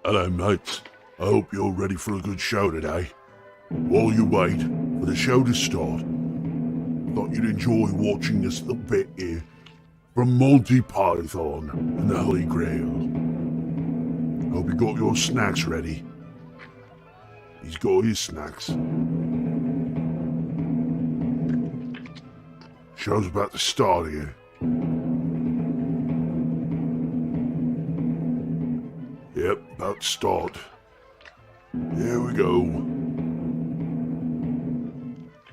Hello, mates. I hope you're ready for a good show today. While you wait for the show to start, I thought you'd enjoy watching this little bit here from Monty Python and the Holy Grail. Hope you got your snacks ready. He's got his snacks. Show's about to start here. Yep, about to start. Here we go.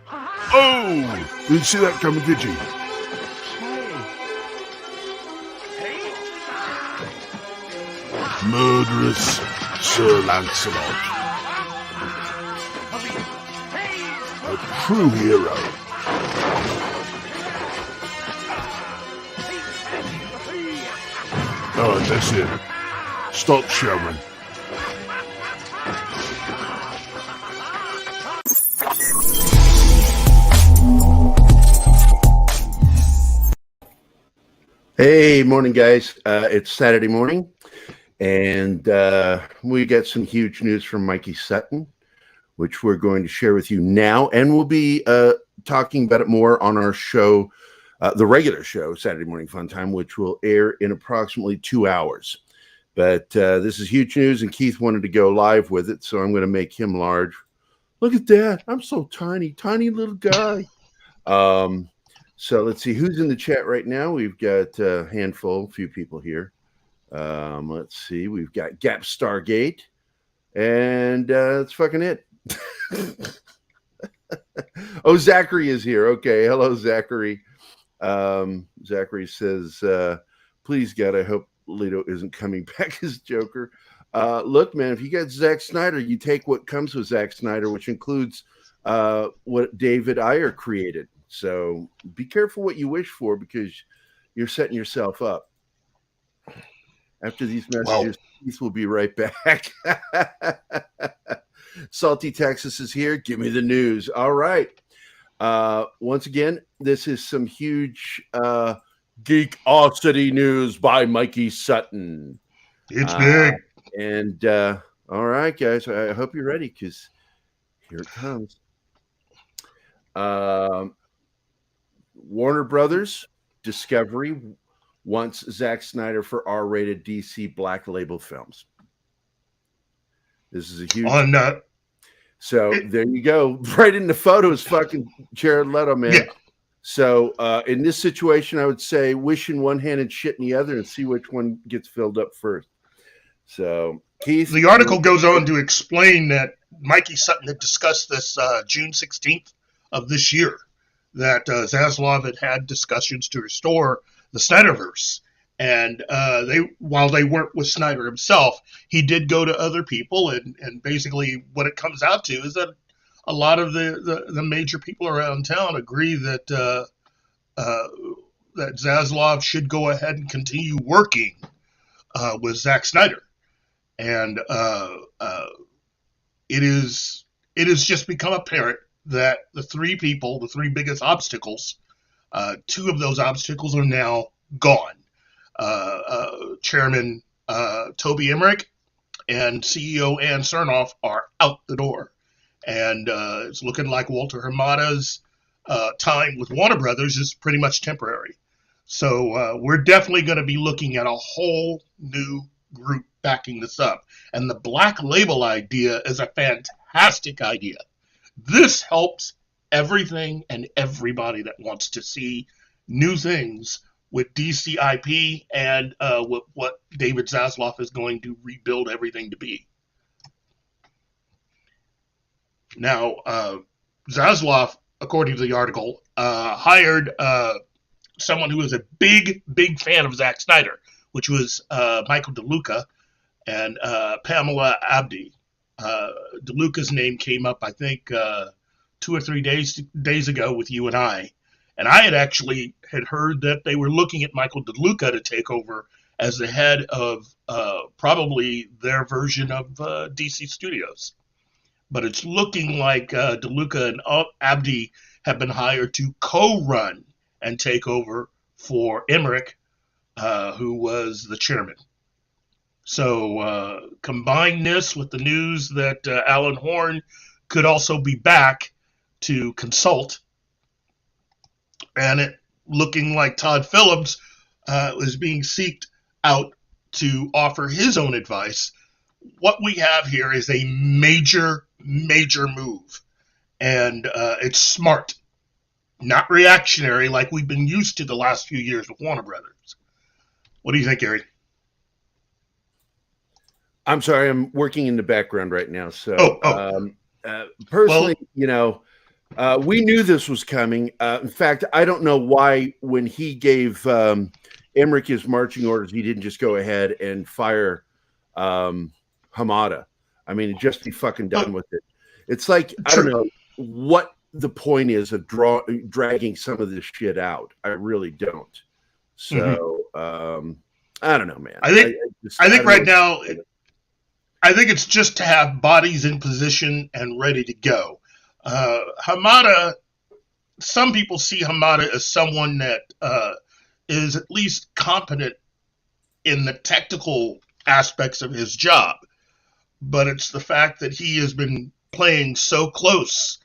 Oh! Didn't see that coming, did you? Murderous Sir Lancelot. A true hero. Alright, that's it. Stop showing. Hey, morning, guys. It's Saturday morning, and we got some huge news from Mikey Sutton, which we're going to share with you now, and we'll be talking about it more on our show, the regular show, Saturday Morning Fun Time, which will air in approximately 2 hours. But this is huge news, and Keith wanted to go live with it, so I'm going to make him large. Look at that. I'm so tiny little guy. So let's see who's in the chat right now. We've got a handful, a few people here. Let's see. We've got Gap Stargate, and that's fucking it. Oh, Zachary is here. Okay. Hello, Zachary. Zachary says, please, God, I hope Leto isn't coming back as Joker. Look, man, if you got Zack Snyder, you take what comes with Zack Snyder, which includes what David Ayer created. So be careful what you wish for, because you're setting yourself up. After these messages, Keith will be right back. Salty Texas is here. Give me the news. All right. Once again, this is some huge Geekosity news by Mikey Sutton. It's big. And all right, guys, I hope you're ready, because here it comes. Warner Brothers Discovery wants Zack Snyder for R-rated DC Black Label films. This is a huge. So there you go. Right in the photos, fucking Jared Leto, man. Yeah. So in this situation, I would say wish in one hand and shit in the other, and see which one gets filled up first. So Keith, the article goes on to explain that Mikey Sutton had discussed this June 16th of this year, that Zaslav had discussions to restore the Snyderverse. And while they weren't with Snyder himself, he did go to other people. And basically what it comes out to is that a lot of the major people around town agree that that Zaslav should go ahead and continue working with Zack Snyder. And it is just become apparent that the three biggest obstacles, two of those obstacles are now gone. Chairman Toby Emmerich and CEO Ann Cernoff are out the door. And it's looking like Walter Hamada's time with Warner Brothers is pretty much temporary. So we're definitely going to be looking at a whole new group backing this up. And the Black Label idea is a fantastic idea. This helps everything and everybody that wants to see new things with DC IP and with what David Zaslav is going to rebuild everything to be. Now, Zaslav, according to the article, hired someone who was a big fan of Zack Snyder, which was Michael DeLuca and Pamela Abdi. DeLuca's name came up, I think, 2 or 3 days ago with you and I. And I had actually heard that they were looking at Michael DeLuca to take over as the head of probably their version of DC Studios. But it's looking like DeLuca and Abdi have been hired to co-run and take over for Emmerich, who was the chairman. So combine this with the news that Alan Horn could also be back to consult, and it looking like Todd Phillips is being seeked out to offer his own advice. What we have here is a major, major move, and it's smart, not reactionary like we've been used to the last few years with Warner Brothers. What do you think, Gary? I'm sorry, I'm working in the background right now. So, Well, personally, we knew this was coming. In fact, I don't know why when he gave Emmerich his marching orders, he didn't just go ahead and fire Hamada. I mean, just be fucking done with it. It's like, I don't know what the point is of dragging some of this shit out. I really don't. So, I don't know, man. I think right now, I think it's just to have bodies in position and ready to go. Hamada, some people see Hamada as someone that is at least competent in the technical aspects of his job, but it's the fact that he has been playing so close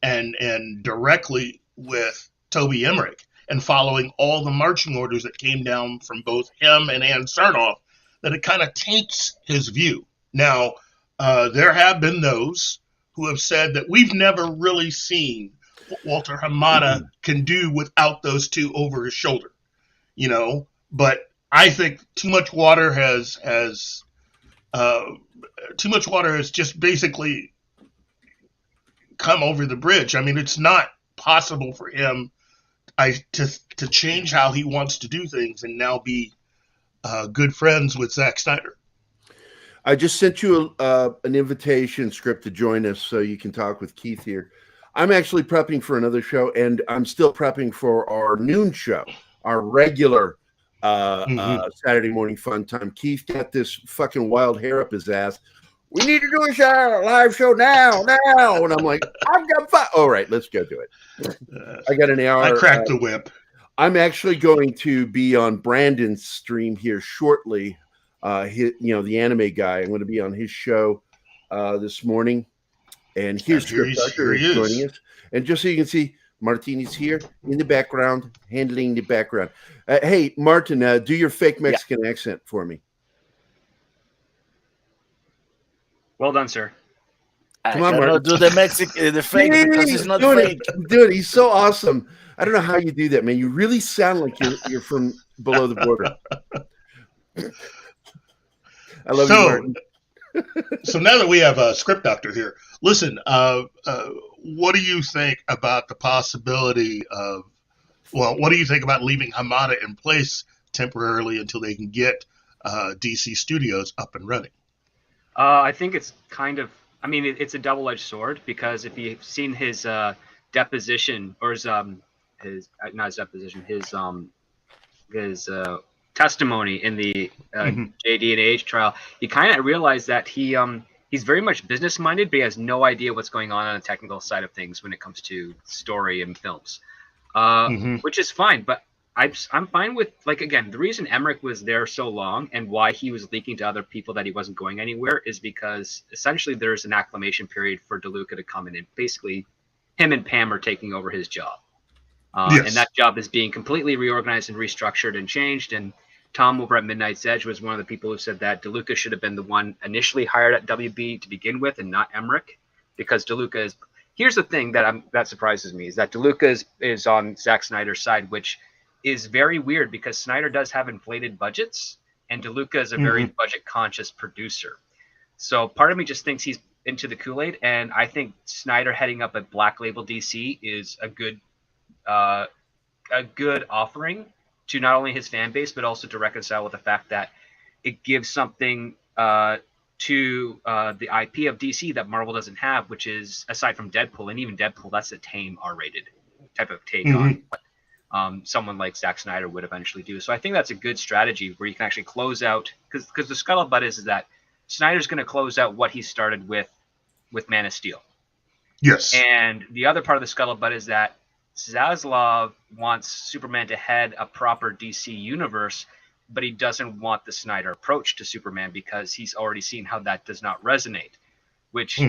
and directly with Toby Emmerich and following all the marching orders that came down from both him and Ann Sarnoff that it kind of taints his view. Now, there have been those who have said that we've never really seen what Walter Hamada can do without those two over his shoulder, But I think too much water has just basically come over the bridge. I mean, it's not possible for him to change how he wants to do things and now be good friends with Zack Snyder. I just sent you an invitation script to join us so you can talk with Keith here. I'm actually prepping for another show, and I'm still prepping for our noon show, our regular Saturday morning fun time. Keith got this fucking wild hair up his ass. We need to do a live show now. And I'm like, I've got fun. All right, let's go do it. I got an hour. I cracked the whip. I'm actually going to be on Brandon's stream here shortly. The anime guy. I'm going to be on his show this morning, and here's Script Doctor joining us. And just so you can see, Martini's here in the background, handling the background. Hey, Martin, do your fake Mexican accent for me. Well done, sir. Come on, Martin. Do the Mexican, the fake, because it's not fake. Dude, he's so awesome. I don't know how you do that, man. You really sound like you're from below the border. I love you, Martin. So now that we have a Script Doctor here, listen, what do you think about the possibility of, what do you think about leaving Hamada in place temporarily until they can get DC Studios up and running? I think it's it's a double-edged sword, because if you've seen his deposition, or his testimony in the JD&H trial, you kind of realize that he's very much business-minded, but he has no idea what's going on the technical side of things when it comes to story and films, which is fine. But I'm fine with, the reason Emmerich was there so long and why he was leaking to other people that he wasn't going anywhere is because essentially there's an acclimation period for DeLuca to come in, and basically him and Pam are taking over his job. And that job is being completely reorganized and restructured and changed. And Tom over at Midnight's Edge was one of the people who said that DeLuca should have been the one initially hired at WB to begin with, and not Emmerich, because DeLuca is. Here's the thing that surprises me, is that DeLuca is on Zack Snyder's side, which is very weird because Snyder does have inflated budgets, and DeLuca is a very budget conscious producer. So part of me just thinks he's into the Kool-Aid, and I think Snyder heading up a Black Label DC is a good offering to not only his fan base, but also to reconcile with the fact that it gives something to the IP of DC that Marvel doesn't have, which is, aside from Deadpool, and even Deadpool, that's a tame R-rated type of take on what someone like Zack Snyder would eventually do. So I think that's a good strategy where you can actually close out, because the scuttlebutt is that Snyder's going to close out what he started with Man of Steel. Yes. And the other part of the scuttlebutt is that Zaslav wants Superman to head a proper DC universe, but he doesn't want the Snyder approach to Superman because he's already seen how that does not resonate, which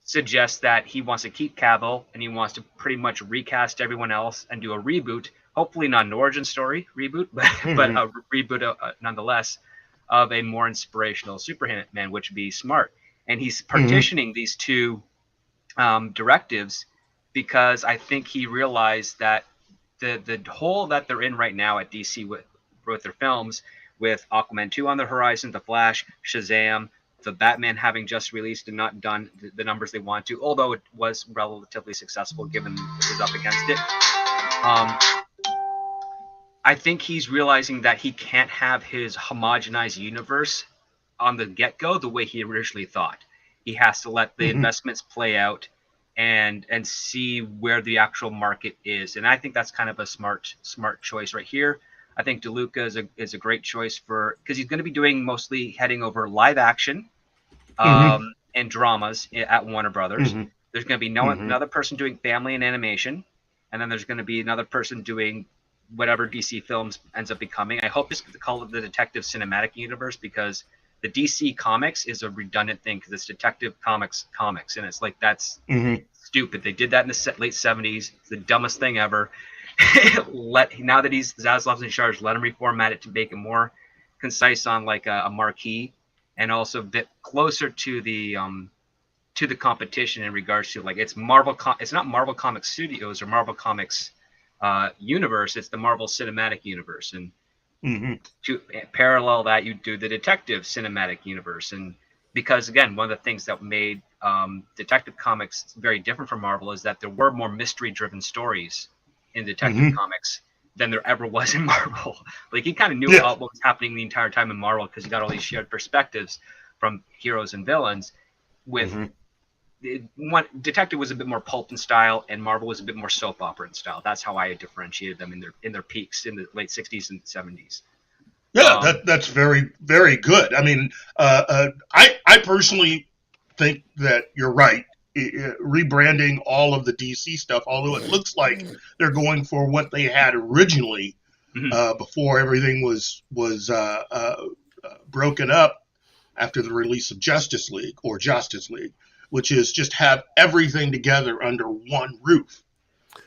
suggests that he wants to keep Cavill and he wants to pretty much recast everyone else and do a reboot. Hopefully not an origin story reboot, but a reboot nonetheless of a more inspirational Superman, which would be smart. And he's partitioning these two directives because I think he realized that the hole that they're in right now at DC with their films, with Aquaman 2 on the horizon, The Flash, Shazam, the Batman having just released and not done the numbers they want to, although it was relatively successful given it was up against it. I think he's realizing that he can't have his homogenized universe on the get-go the way he originally thought. He has to let the investments play out and see where the actual market is. And I think that's kind of a smart choice right here. I think DeLuca is a great choice because he's going to be doing mostly heading over live action and dramas at Warner Brothers. There's going to be another person doing family and animation, and then there's going to be another person doing whatever DC Films ends up becoming. I hope it's called the Detective Cinematic Universe because the DC Comics is a redundant thing because it's Detective Comics, and it's like that's stupid. They did that in the late 70s. It's the dumbest thing ever. Now that Zaslav's in charge, let him reformat it to make it more concise on like a marquee, and also a bit closer to the competition in regards to like it's Marvel. It's not Marvel Comics Studios or Marvel Comics universe. It's the Marvel Cinematic Universe, and to parallel that, you do the Detective Cinematic Universe, and because again, one of the things that made Detective Comics very different from Marvel is that there were more mystery-driven stories in Detective Comics than there ever was in Marvel. Like you kind of knew what was happening the entire time in Marvel because you got all these shared perspectives from heroes and villains. With Detective was a bit more pulp in style, and Marvel was a bit more soap opera in style. That's how I differentiated them in their peaks in the late 60s and 70s. Yeah, that's very, very good. I mean, I personally think that you're right. Rebranding all of the DC stuff, although it looks like they're going for what they had originally before everything was broken up after the release of Justice League, which is just have everything together under one roof,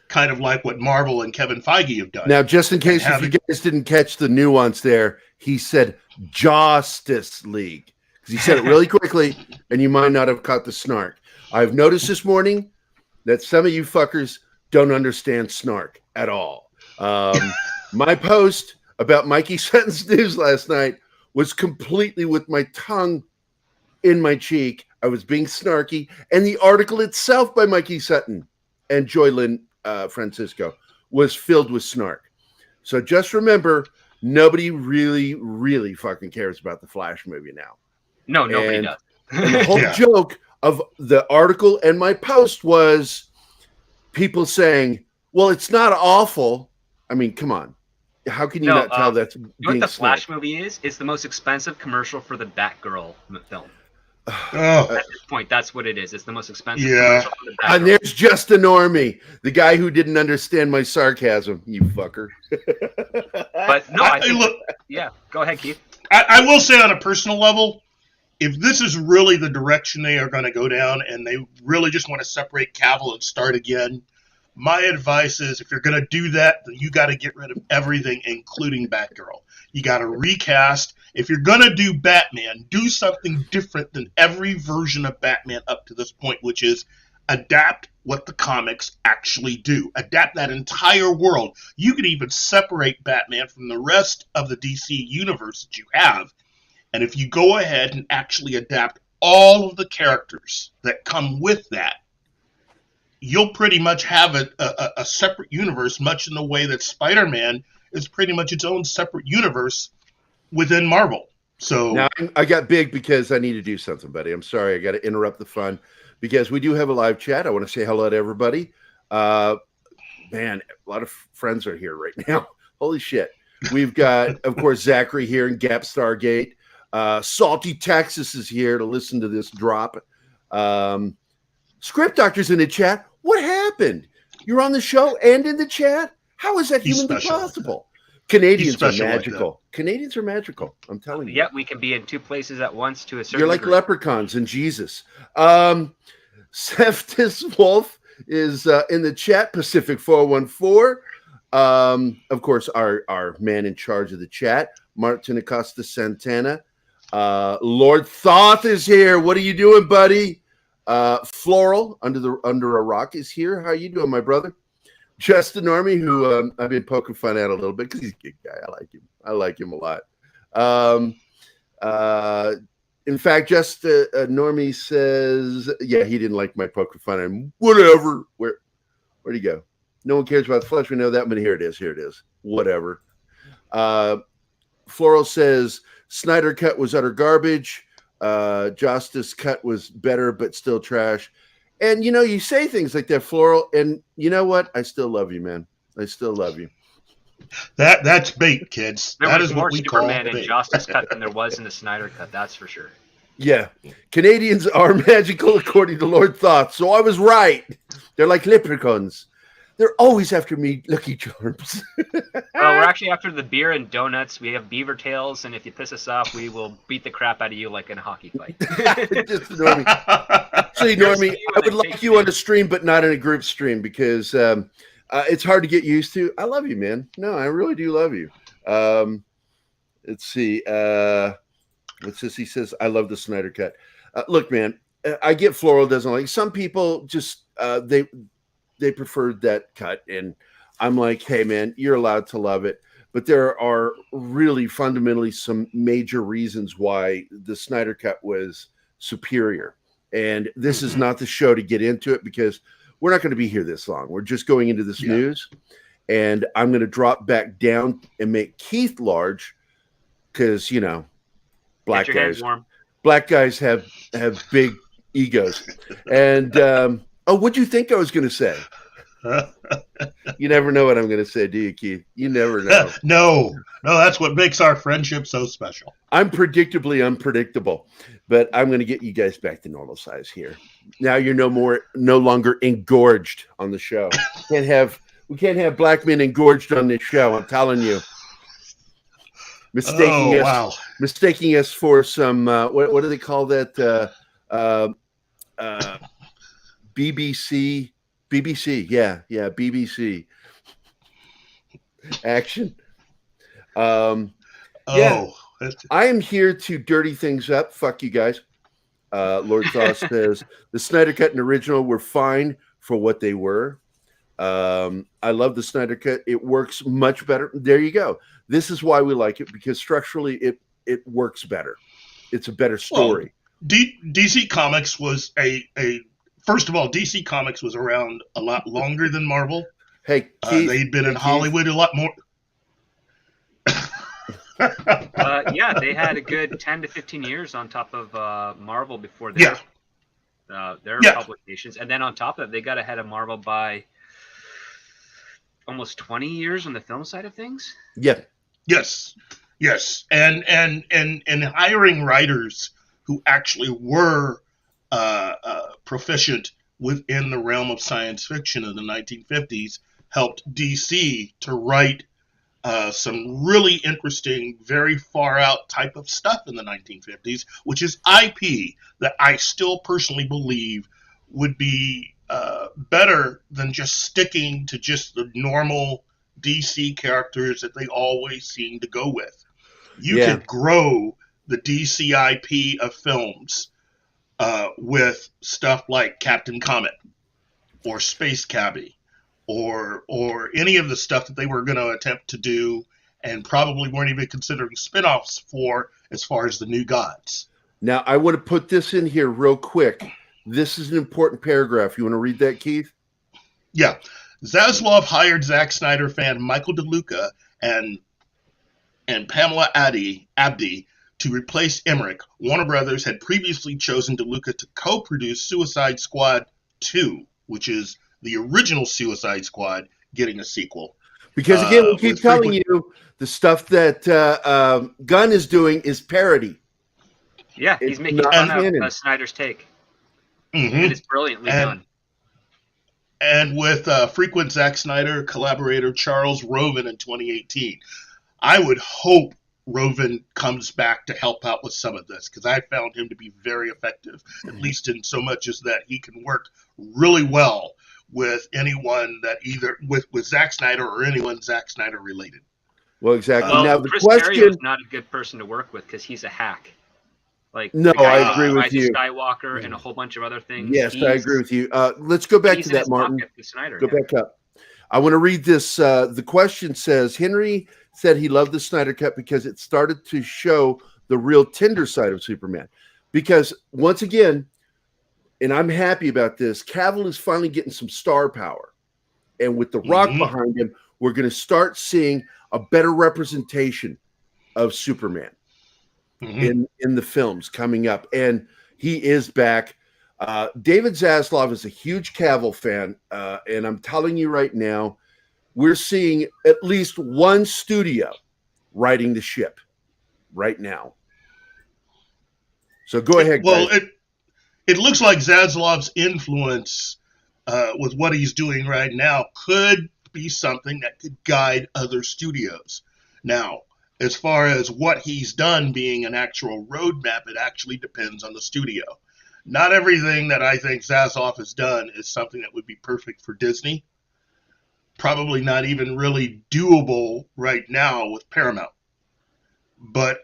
kind of like what Marvel and Kevin Feige have done. Now, just in case if you guys didn't catch the nuance there, he said Justice League because he said it really quickly, and you might not have caught the snark. I've noticed this morning that some of you fuckers don't understand snark at all. My post about Mikey Sutton's news last night was completely with my tongue in my cheek. I was being snarky, and the article itself by Mikey Sutton and Joylyn Francisco was filled with snark. So just remember, nobody really, really fucking cares about the Flash movie now. No, nobody does. And the whole joke of the article and my post was people saying, well, it's not awful. I mean, come on. How can you not tell that's being you know what the snark? Flash movie is? It's the most expensive commercial for the Batgirl film. Oh. At this point, that's what it is. It's the most expensive commercial for the Batgirl. And there's just a normie, the guy who didn't understand my sarcasm, you fucker. But no, I think, go ahead, Keith. I will say on a personal level, if this is really the direction they are going to go down and they really just want to separate Cavill and start again, my advice is if you're going to do that, then you got to get rid of everything, including Batgirl. You got to recast. If you're going to do Batman, do something different than every version of Batman up to this point, which is adapt what the comics actually do. Adapt that entire world. You could even separate Batman from the rest of the DC universe that you have. And if you go ahead and actually adapt all of the characters that come with that, you'll pretty much have a separate universe, much in the way that Spider-Man is pretty much its own separate universe within Marvel. So now I got big because I need to do something, buddy. I'm sorry. I got to interrupt the fun because we do have a live chat. I want to say hello to everybody. Man, a lot of friends are here right now. Holy shit. We've got, of course, Zachary here in Gap Stargate. Salty Texas is here to listen to this drop. Script Doctor's in the chat. What happened? You're on the show and in the chat? How is that humanly possible? Canadians are special like magical. Canadians are magical. I'm telling you. Yeah, we can be in two places at once to a certain You're like degree. leprechauns and Jesus. Seftis Wolf is in the chat, Pacific 414. Of course, our man in charge of the chat, Martin Acosta Santana. Lord Thoth is here. What are you doing, buddy? Floral under a rock is here. How you doing, my brother? Justin Normie, who I've been poking fun at a little bit because he's a good guy. I like him a lot. In fact, just Normie says, yeah, he didn't like my poking fun at him. Whatever. Where'd he go? No one cares about the flesh. We know that, but here it is. Whatever. Floral says Snyder cut was utter garbage. Justice cut was better, but still trash. And you say things like that, Floral, and you know what? I still love you, man. I still love you. That's bait, kids. There That was is more what we call Superman in bait. Justice cut than there was in the Snyder cut. That's for sure. Yeah. Canadians are magical according to Lord Thoth. So I was right. They're like leprechauns. They're always after me, Lucky Charms. Well, we're actually after the beer and donuts. We have beaver tails, and if you piss us off, we will beat the crap out of you like in a hockey fight. Just Normie. Actually, Normie, I would like you on a stream, but not in a group stream because it's hard to get used to. I love you, man. No, I really do love you. Let's see. What's this? He says, I love the Snyder cut. Look, man, I get Floral doesn't like. Some people just they preferred that cut, and I'm like, hey, man, you're allowed to love it. But there are really fundamentally some major reasons why the Snyder cut was superior. And this is not the show to get into it because we're not going to be here this long. We're just going into this news. And I'm going to drop back down and make Keith large because, black guys have big egos. And, what'd you think I was going to say? You never know what I'm going to say, do you, Keith? You never know. No, that's what makes our friendship so special. I'm predictably unpredictable, but I'm going to get you guys back to normal size here. Now you're no longer engorged on the show. We can't have black men engorged on this show. I'm telling you. Mistaking us for some what do they call that? BBC, yeah, BBC action. Yeah, I am here to dirty things up. Fuck you guys. Lord Thoth says the Snyder cut and original were fine for what they were. I love the Snyder cut. It works much better. There you go. This is why we like it, because structurally it works better. It's a better story. Well, DC Comics was first of all, DC Comics was around a lot longer than Marvel. Hey, Keith, they'd been in Hollywood a lot more. Yeah, they had a good 10 to 15 years on top of Marvel before their publications. And then on top of it, they got ahead of Marvel by almost 20 years on the film side of things. Yeah. Yes. And hiring writers who actually were proficient within the realm of science fiction in the 1950s helped DC to write some really interesting, very far out type of stuff in the 1950s, which is IP that I still personally believe would be better than just sticking to just the normal DC characters that they always seem to go with. You could grow the DC IP of films with stuff like Captain Comet or Space Cabbie or any of the stuff that they were going to attempt to do and probably weren't even considering spin-offs for as far as the New Gods. Now, I want to put this in here real quick. This is an important paragraph. You want to read that, Keith? Yeah. Zaslav hired Zack Snyder fan Michael DeLuca and Pamela Abdi to replace Emmerich. Warner Brothers had previously chosen DeLuca to co-produce Suicide Squad 2, which is the original Suicide Squad getting a sequel. Because again, we keep telling you the stuff that Gunn is doing is parody. Yeah, he's making fun of Snyder's take. Mm-hmm. And it's brilliantly done. And with frequent Zack Snyder collaborator Charles Roven in 2018. I would hope Roven comes back to help out with some of this, because I found him to be very effective, at least in so much as that he can work really well with anyone that either with Zack Snyder or anyone Zack Snyder related. Well, exactly. Well, Now the Chris Terrio question. is not a good person to work with because he's a hack. Like No, the guy I agree who with Rise you. of Skywalker and a whole bunch of other things. Yes, I agree with you. Let's go back he's to in that, his Martin. pocket with Snyder, Go yeah. back up. I want to read this. The question says, Henry said he loved the Snyder Cut because it started to show the real tender side of Superman. Because once again, and I'm happy about this, Cavill is finally getting some star power. And with The Rock behind him, we're going to start seeing a better representation of Superman in the films coming up. And he is back. David Zaslav is a huge Cavill fan. And I'm telling you right now, we're seeing at least one studio riding the ship right now. So go ahead, Well, guys. it looks like Zaslav's influence with what he's doing right now could be something that could guide other studios. Now, as far as what he's done being an actual roadmap, it actually depends on the studio. Not everything that I think Zaslav has done is something that would be perfect for Disney. Probably not even really doable right now with Paramount. But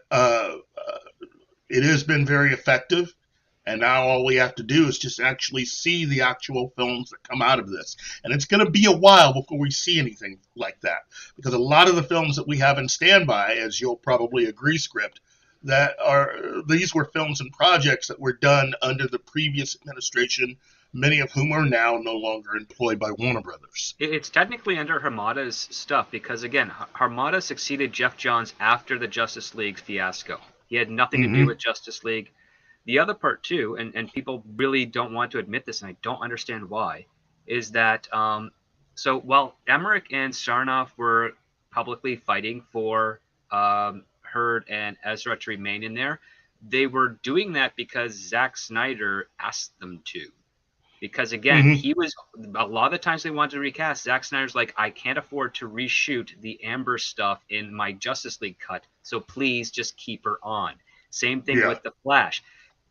it has been very effective. And now all we have to do is just actually see the actual films that come out of this. And it's going to be a while before we see anything like that. Because a lot of the films that we have in standby, as you'll probably agree, Script, these were films and projects that were done under the previous administration, many of whom are now no longer employed by Warner Brothers. It's technically under Hamada's stuff because, again, Hamada succeeded Jeff Johns after the Justice League fiasco. He had nothing to do with Justice League. The other part, too, and people really don't want to admit this, and I don't understand why, is that so while Emmerich and Sarnoff were publicly fighting for Hurd and Ezra to remain in there, they were doing that because Zack Snyder asked them to. Because, again, he was a lot of the times they wanted to recast, Zack Snyder's like, I can't afford to reshoot the Amber stuff in my Justice League cut, so please just keep her on. Same thing with The Flash.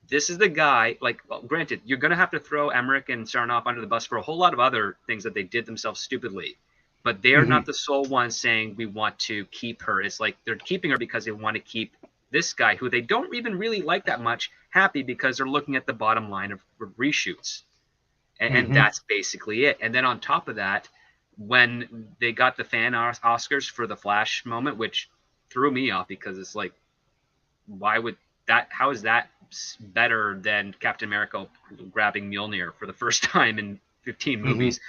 This is the guy, like, well, granted, you're going to have to throw Emmerich and Sarnoff under the bus for a whole lot of other things that they did themselves stupidly. But they are not the sole ones saying we want to keep her. It's like they're keeping her because they want to keep this guy, who they don't even really like that much, happy because they're looking at the bottom line of reshoots. And that's basically it. And then on top of that, when they got the fan Oscars for the Flash moment, which threw me off because it's like, why would that? How is that better than Captain America grabbing Mjolnir for the first time in 15 movies?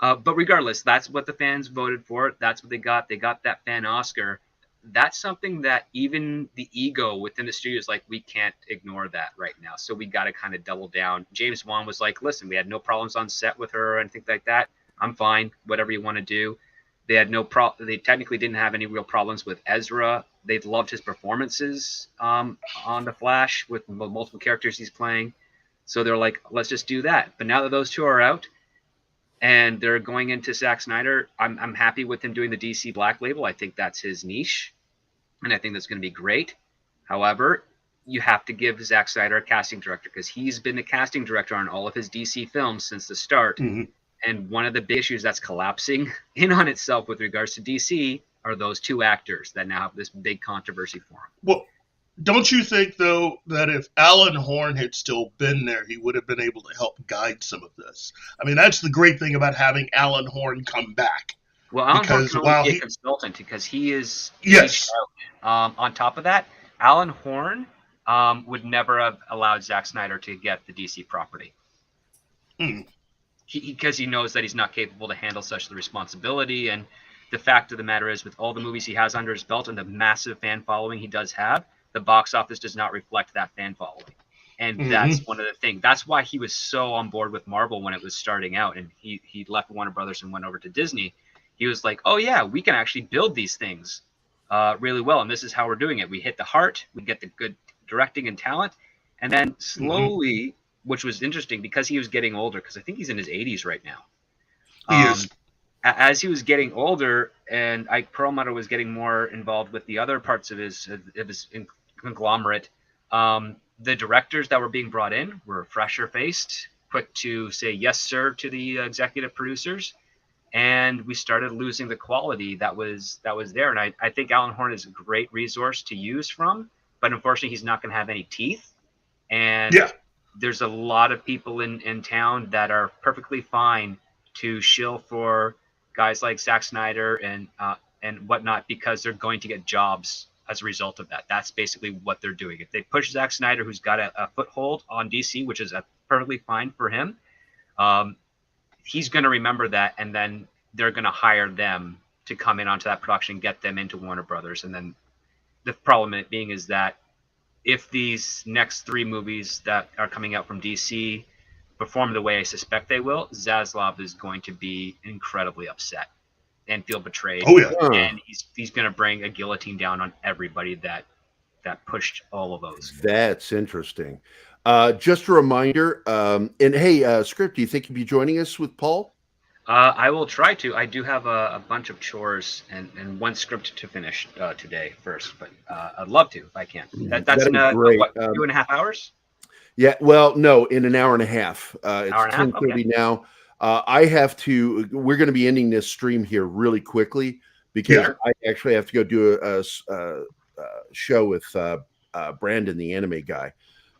But regardless, that's what the fans voted for. That's what they got. They got that fan Oscar. That's something that even the ego within the studio is like, we can't ignore that right now. So we got to kind of double down. James Wan was like, listen, we had no problems on set with her or anything like that. I'm fine. Whatever you want to do. They had no problem. They technically didn't have any real problems with Ezra. They loved his performances on The Flash with multiple characters he's playing. So they're like, let's just do that. But now that those two are out and they're going into Zack Snyder, I'm happy with him doing the DC Black Label. I think that's his niche, and I think that's going to be great. However, you have to give Zack Snyder a casting director because he's been a casting director on all of his DC films since the start. And one of the big issues that's collapsing in on itself with regards to DC are those two actors that now have this big controversy for him. Well, don't you think, though, that if Alan Horn had still been there, he would have been able to help guide some of this? I mean, that's the great thing about having Alan Horn come back. Well, Alan Horn can only be a consultant because he is... Yes. On top of that, Alan Horn would never have allowed Zack Snyder to get the DC property. Because he knows that he's not capable to handle such the responsibility. And the fact of the matter is, with all the movies he has under his belt and the massive fan following he does have, the box office does not reflect that fan following. And that's one of the things. That's why he was so on board with Marvel when it was starting out. And he left Warner Brothers and went over to Disney. He was like, oh, yeah, we can actually build these things really well. And this is how we're doing it. We hit the heart. We get the good directing and talent. And then slowly... which was interesting because he was getting older, because I think he's in his 80s right now. He is. as he was getting older and Ike Perlmutter was getting more involved with the other parts of his conglomerate, the directors that were being brought in were fresher faced, quick to say yes sir to the executive producers, and we started losing the quality that was there. And I think Alan Horn is a great resource to use from, but unfortunately he's not going to have any teeth. And Yeah. there's a lot of people in town that are perfectly fine to shill for guys like Zack Snyder and whatnot, because they're going to get jobs as a result of that. That's basically what they're doing. If they push Zack Snyder, who's got a foothold on DC, which is perfectly fine for him, he's going to remember that, and then they're going to hire them to come in onto that production, get them into Warner Brothers. And then the problem being is that if these next 3 movies that are coming out from DC perform the way I suspect they will, Zaslav is going to be incredibly upset and feel betrayed. Oh yeah. And he's going to bring a guillotine down on everybody that pushed all of those. That's interesting. Just a reminder, and hey, Script, do you think you'd be joining us with Paul? I will try to. I do have a bunch of chores and one script to finish today first, but I'd love to if I can. That's in what, 2.5 hours? Yeah, well, no, in an hour and a half. It's Hour and a half? 10:30 Okay. now. We're going to be ending this stream here really quickly because Yeah. I actually have to go do a show with Brandon, the anime guy.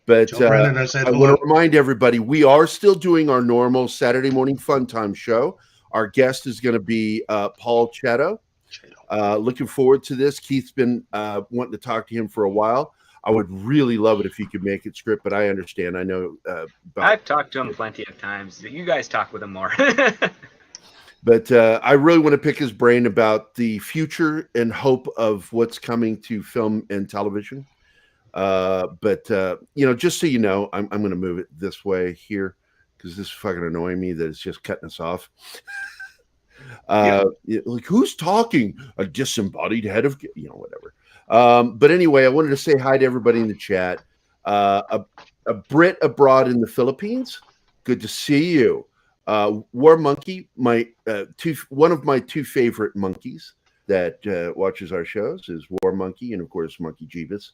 But Tell Brendan I said I hello. want to remind everybody, we are still doing our normal Saturday morning fun time show. Our guest is going to be Paul Chetto. Looking forward to this. Keith's been wanting to talk to him for a while. I would really love it if you could make it, Script, but I understand. I know. I've talked to him plenty of times. You guys talk with him more. But I really want to pick his brain about the future and hope of what's coming to film and television. But just so you know, I'm going to move it this way here because this is fucking annoying me that it's just cutting us off. Like, who's talking? A disembodied head of, whatever. But anyway, I wanted to say hi to everybody in the chat. A Brit abroad in the Philippines. Good to see you. War Monkey, one of my 2 favorite monkeys that watches our shows is War Monkey and of course Monkey Jeebus.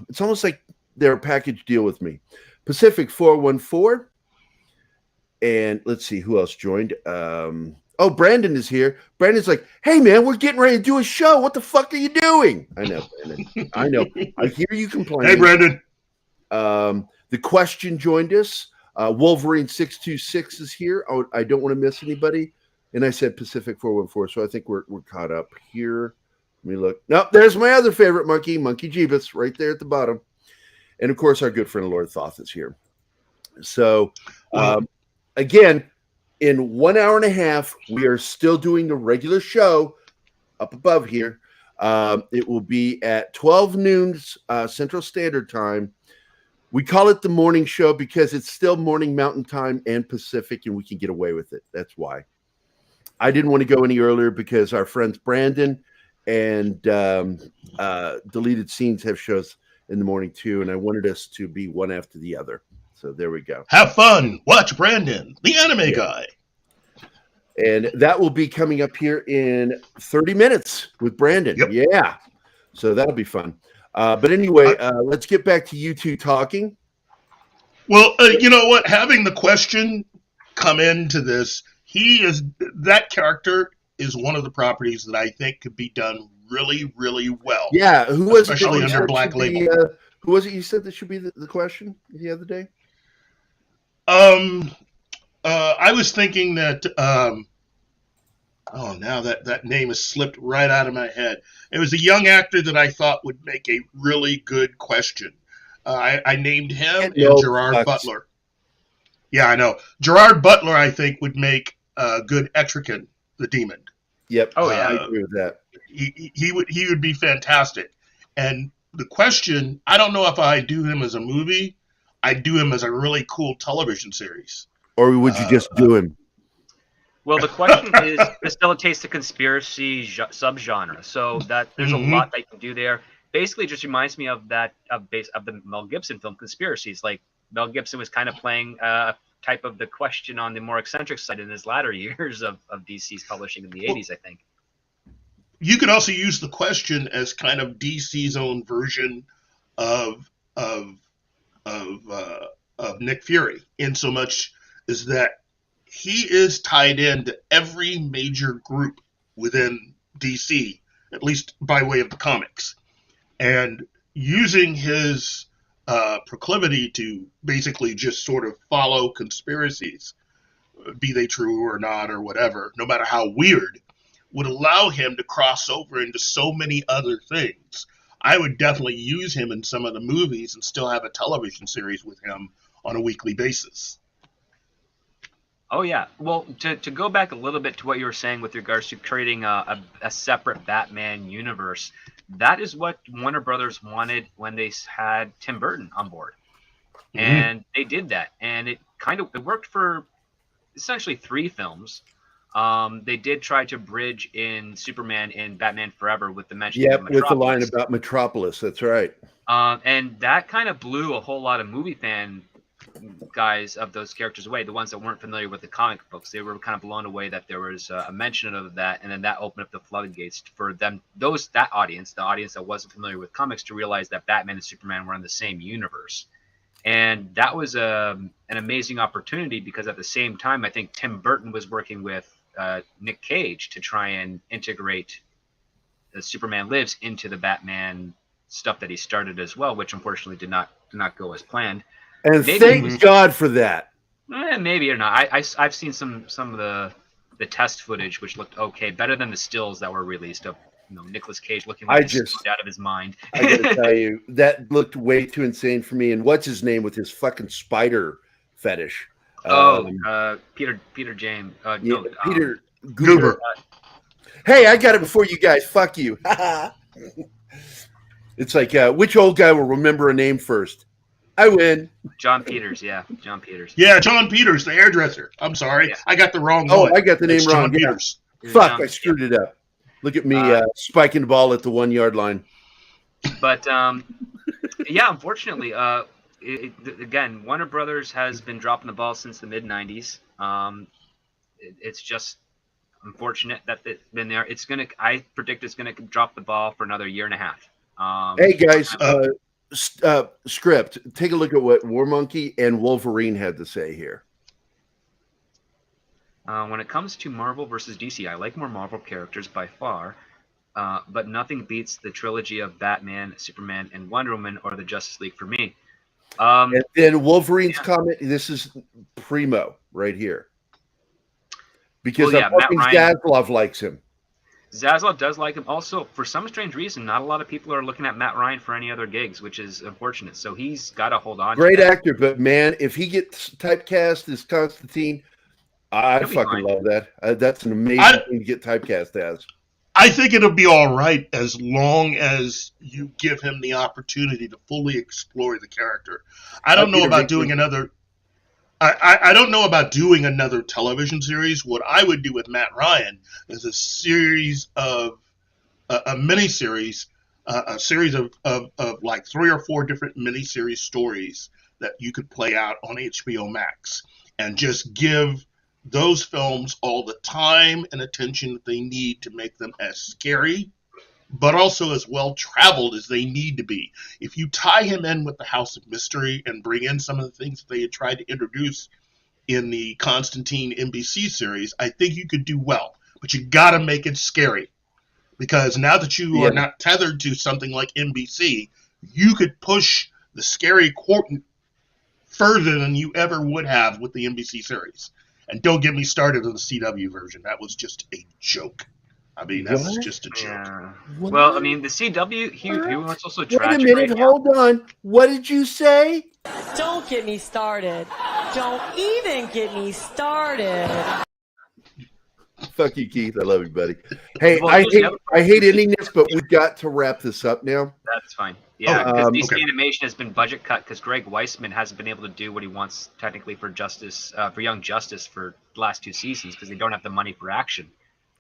It's almost like they're a package deal with me. Pacific 414, and let's see who else joined. Brandon is here. Brandon's like, hey man, we're getting ready to do a show. What the fuck are you doing? I know, Brandon. I know. I hear you complaining. Hey, Brendan. The Question joined us. Wolverine 626 is here. I don't want to miss anybody. And I said Pacific 414, so I think we're caught up here. Let me look. Nope, there's my other favorite monkey, Monkey Jeebus, right there at the bottom. And of course, our good friend Lord Thoth is here. So, again, in 1 hour and a half, we are still doing the regular show up above here. It will be at 12 noon Central Standard Time. We call it the morning show because it's still morning Mountain Time and Pacific, and we can get away with it. That's why. I didn't want to go any earlier because our friends Brandon and Deleted Scenes have shows in the morning too, and I wanted us to be one after the other. So there we go. Have fun. Watch Brandon, the anime guy. And that will be coming up here in 30 minutes with Brandon. Yep. Yeah. So that'll be fun. But anyway, let's get back to you two talking. Well, you know what? Having the Question come into this, that character is one of the properties that I think could be done really, really well. Yeah. Who was especially it under Black Label? Who was it you said that should be the question the other day? I was thinking that. Now that name has slipped right out of my head. It was a young actor that I thought would make a really good Question. I named him and Gerard Butler. Yeah, I know. Gerard Butler, I think, would make a good Etrigan, the demon. Yep. Oh, yeah. I agree with that. He would be fantastic. And the Question, I don't know if I do him as a movie. I do him as a really cool television series. Or would you just do him? Well, the Question facilitates the conspiracy subgenre, so that there's a lot that you can do there. Basically, it just reminds me of the Mel Gibson film Conspiracies. Like Mel Gibson was kind of playing type of the question on the more eccentric side in his latter years of DC's publishing in the 80s, I think. You could also use the question as kind of DC's own version of Nick Fury, in so much as that he is tied into every major group within DC, at least by way of the comics, and using his proclivity to basically just sort of follow conspiracies, be they true or not or whatever, no matter how weird, would allow him to cross over into so many other things. I would definitely use him in some of the movies and still have a television series with him on a weekly basis. Oh, yeah. Well, to go back a little bit to what you were saying with regards to creating a separate Batman universe, that is what Warner Brothers wanted when they had Tim Burton on board. Mm-hmm. And they did that. And it worked for essentially 3 films. They did try to bridge in Superman and Batman Forever with the mention of Metropolis. With the line about Metropolis. That's right. And that kind of blew a whole lot of movie fan guys of those characters away. The ones that weren't familiar with the comic books, they were kind of blown away that there was a mention of that, and then that opened up the floodgates for them. That audience, the audience that wasn't familiar with comics, to realize that Batman and Superman were in the same universe. And that was an amazing opportunity, because at the same time, I think Tim Burton was working with Nick Cage to try and integrate Superman Lives into the Batman stuff that he started as well, which unfortunately did not go as planned. And thank God for that. Maybe or not. I've seen some of the test footage, which looked okay, better than the stills that were released of Nicolas Cage looking like he's out of his mind. I gotta tell you, that looked way too insane for me. And what's his name with his fucking spider fetish? Peter James. Peter Goober. Hey, I got it before you guys. Fuck you. It's like, which old guy will remember a name first? I win. John Peters, yeah. John Peters. Yeah, John Peters, the hairdresser. I'm sorry. Yeah. I got the wrong one. Oh, I got the name wrong. John Peters. Fuck, I screwed it up. Look at me spiking the ball at the 1 yard line. But, yeah, unfortunately, again, Warner Brothers has been dropping the ball since the mid-'90s. It's just unfortunate that it's been there. I predict it's going to drop the ball for another year and a half. Hey, guys. Script, take a look at what War Monkey and Wolverine had to say here. When it comes to Marvel versus DC, I like more Marvel characters by far, but nothing beats the trilogy of Batman, Superman, and Wonder Woman, or the Justice League for me. And then Wolverine's comment, this is primo right here. Because Zaslav likes him. Zaslav does like him. Also, for some strange reason, not a lot of people are looking at Matt Ryan for any other gigs, which is unfortunate. So he's got to hold on. Great actor, but man, if he gets typecast as Constantine, I fucking love that. That's an amazing thing to get typecast as. I think it'll be all right as long as you give him the opportunity to fully explore the character. I don't know about doing another. I don't know about doing another television series. What I would do with Matt Ryan is a series of a miniseries, a series of like 3 or 4 different miniseries stories that you could play out on HBO Max, and just give those films all the time and attention that they need to make them as scary, but also as well traveled as they need to be. If you tie him in with the House of Mystery and bring in some of the things that they had tried to introduce in the Constantine NBC series, I think you could do well. But you got to make it scary, because now that you are not tethered to something like NBC, you could push the scary quotient further than you ever would have with the NBC series. And don't get me started on the CW version. That was just a joke. I mean, that was just a joke. Yeah. Well, I mean, the CW, he was also tragic. Wait a minute, hold on. What did you say? Don't get me started. Don't even get me started. Fuck you, Keith. I love you, buddy. Hey, I hate ending this, but we've got to wrap this up now. That's fine. Yeah, because DC Animation has been budget cut because Greg Weisman hasn't been able to do what he wants technically for Justice, for Young Justice for the last 2 seasons, because they don't have the money for action.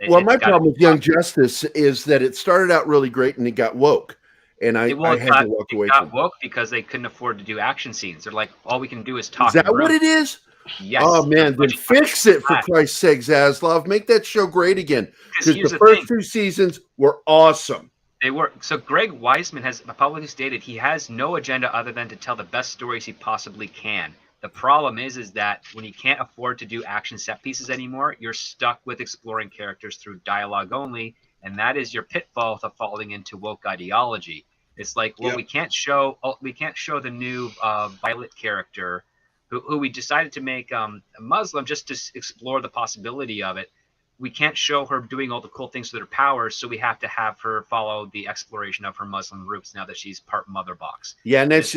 My problem with Young Justice is that it started out really great and it got woke. And I had to walk away from it. It got woke because they couldn't afford to do action scenes. They're like, all we can do is talk. Is that what it is? Yes. Oh man, then fix it for Christ's sake, Zaslav. Make that show great again. Because the first 2 seasons were awesome. They were. So Greg Weisman has publicly stated he has no agenda other than to tell the best stories he possibly can. The problem is that when you can't afford to do action set pieces anymore, you're stuck with exploring characters through dialogue only, and that is your pitfall of falling into woke ideology. It's like, well, we can't show the new Violet character, who we decided to make a Muslim just to explore the possibility of it. We can't show her doing all the cool things with her powers, so we have to have her follow the exploration of her Muslim roots now that she's part mother box. Yeah, and that's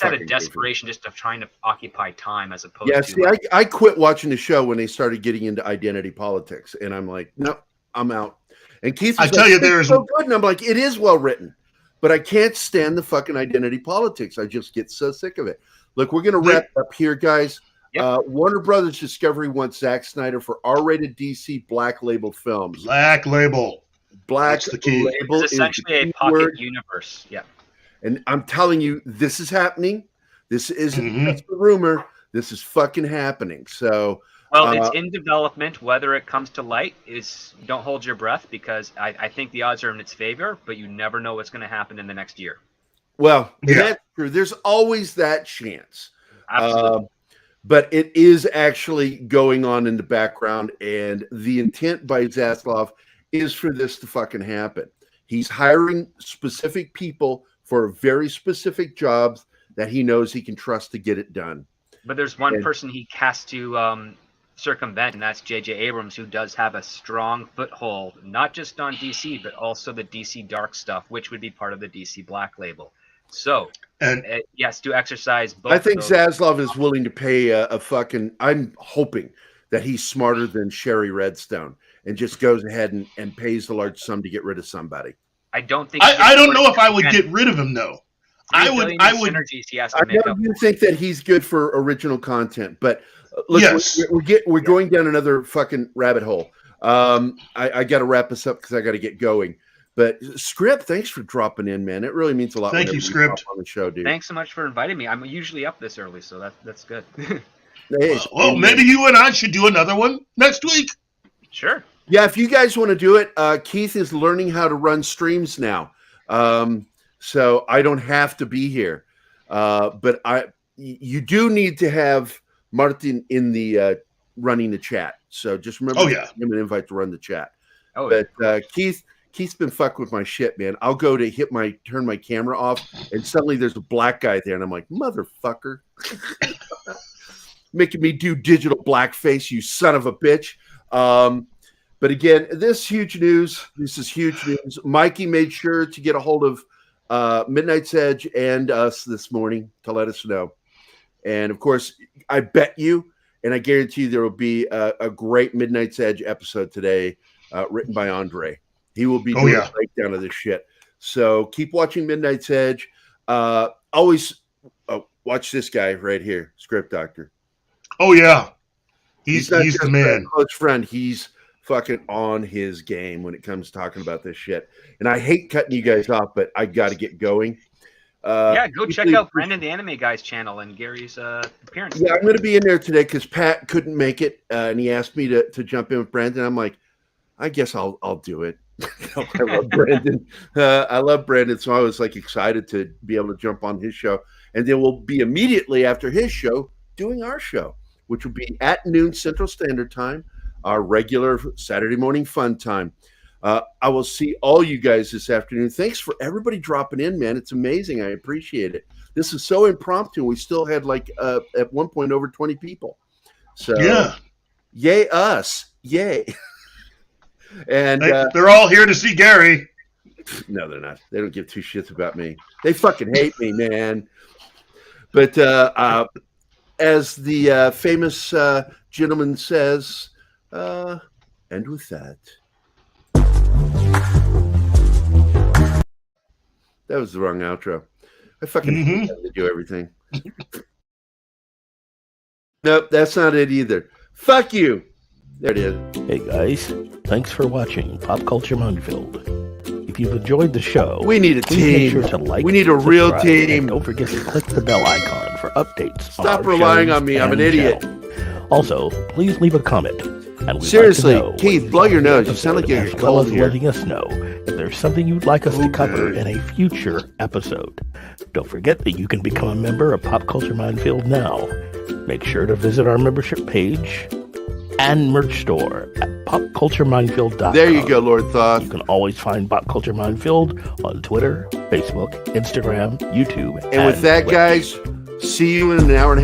out of desperation, just of trying to occupy time as opposed to. Yeah, see, I quit watching the show when they started getting into identity politics, and I'm like, no, I'm out. And Keith, was there's so good, and I'm like, it is well written, but I can't stand the fucking identity politics. I just get so sick of it. Look, we're going to wrap up here, guys. Yep. Warner Brothers Discovery wants Zack Snyder for R-rated DC Black Label films. Black Label. That's the key. Label it's essentially a pocket universe. Yeah. And I'm telling you, this is happening. This isn't just a rumor. This is fucking happening. So, well, it's in development. Whether it comes to light don't hold your breath, because I think the odds are in its favor, but you never know what's going to happen in the next year. Well, that's true. There's always that chance. Absolutely. But it is actually going on in the background, and the intent by Zaslav is for this to fucking happen. He's hiring specific people for very specific jobs that he knows he can trust to get it done. But there's one person he has to circumvent, and that's J.J. Abrams, who does have a strong foothold, not just on DC, but also the DC Dark stuff, which would be part of the DC Black Label. So, he has to exercise both. I think Zaslav is willing to pay a fucking. I'm hoping that he's smarter than Sherry Redstone and just goes ahead and pays the large sum to get rid of somebody. I don't think. I don't know if I would get rid of him though. I would. Synergies he has to make up. I do think that he's good for original content, but look, we're going down another fucking rabbit hole. I got to wrap this up because I got to get going. But Script, thanks for dropping in, man. It really means a lot. Thank you, Script, on the show, dude. Thanks so much for inviting me. I'm usually up this early, so that's good. Well, maybe you and I should do another one next week. Sure. Yeah, if you guys want to do it, Keith is learning how to run streams now, so I don't have to be here. But you do need to have Martin in the running the chat. So just remember, give him an invite to run the chat. But Keith's been fucked with my shit, man. I'll go to turn my camera off, and suddenly there's a black guy there, and I'm like, motherfucker, making me do digital blackface, you son of a bitch. But again, this is huge news. Mikey made sure to get a hold of Midnight's Edge and us this morning to let us know. And of course, I bet you, and I guarantee you there will be a great Midnight's Edge episode today, written by Andre. He will be doing a breakdown of this shit. So keep watching Midnight's Edge. Always watch this guy right here, Script Doctor. Oh yeah, he's the man. Close friend. He's fucking on his game when it comes to talking about this shit. And I hate cutting you guys off, but I got to get going. Go check out Brendan the Anime Guy's channel and Gary's appearance. Yeah, I'm going to be in there today because Pat couldn't make it, and he asked me to jump in with Brandon. I'm like, I guess I'll do it. I love Brandon. I love Brandon, so I was like excited to be able to jump on his show, and then we'll be immediately after his show doing our show, which will be at noon Central Standard Time, our regular Saturday morning fun time. I will see all you guys this afternoon. Thanks for everybody dropping in, man. It's amazing. I appreciate it. This is so impromptu. We still had at one point over 20 people. So yay us, yay. And they're all here to see Gary. No, they're not. They don't give two shits about me. They fucking hate me, man. But as the famous gentleman says, and with that, that was the wrong outro. I fucking hate having to do everything. Nope, that's not it either. Fuck you. There it is. Hey guys, thanks for watching Pop Culture Mudfilled. If you've enjoyed the show, We need a please make team. sure to like. We need a real subscribe, team. And don't forget to click the bell icon for updates. on Stop our relying shows on me. I'm and an idiot. channel. Also, please leave a comment. And we'd Seriously, like to know Keith, what you blow your thought of nose. the You sound like you're episode, as cold well as here. letting us know if there's something you'd like us to cover Okay. in a future episode. Don't forget that you can become a member of Pop Culture Minefield now. Make sure to visit our membership page and merch store at popcultureminefield.com. There you go, Lord Thoth. You can always find Pop Culture Minefield on Twitter, Facebook, Instagram, YouTube, And with that, Twitch. guys, see you in an hour and a half.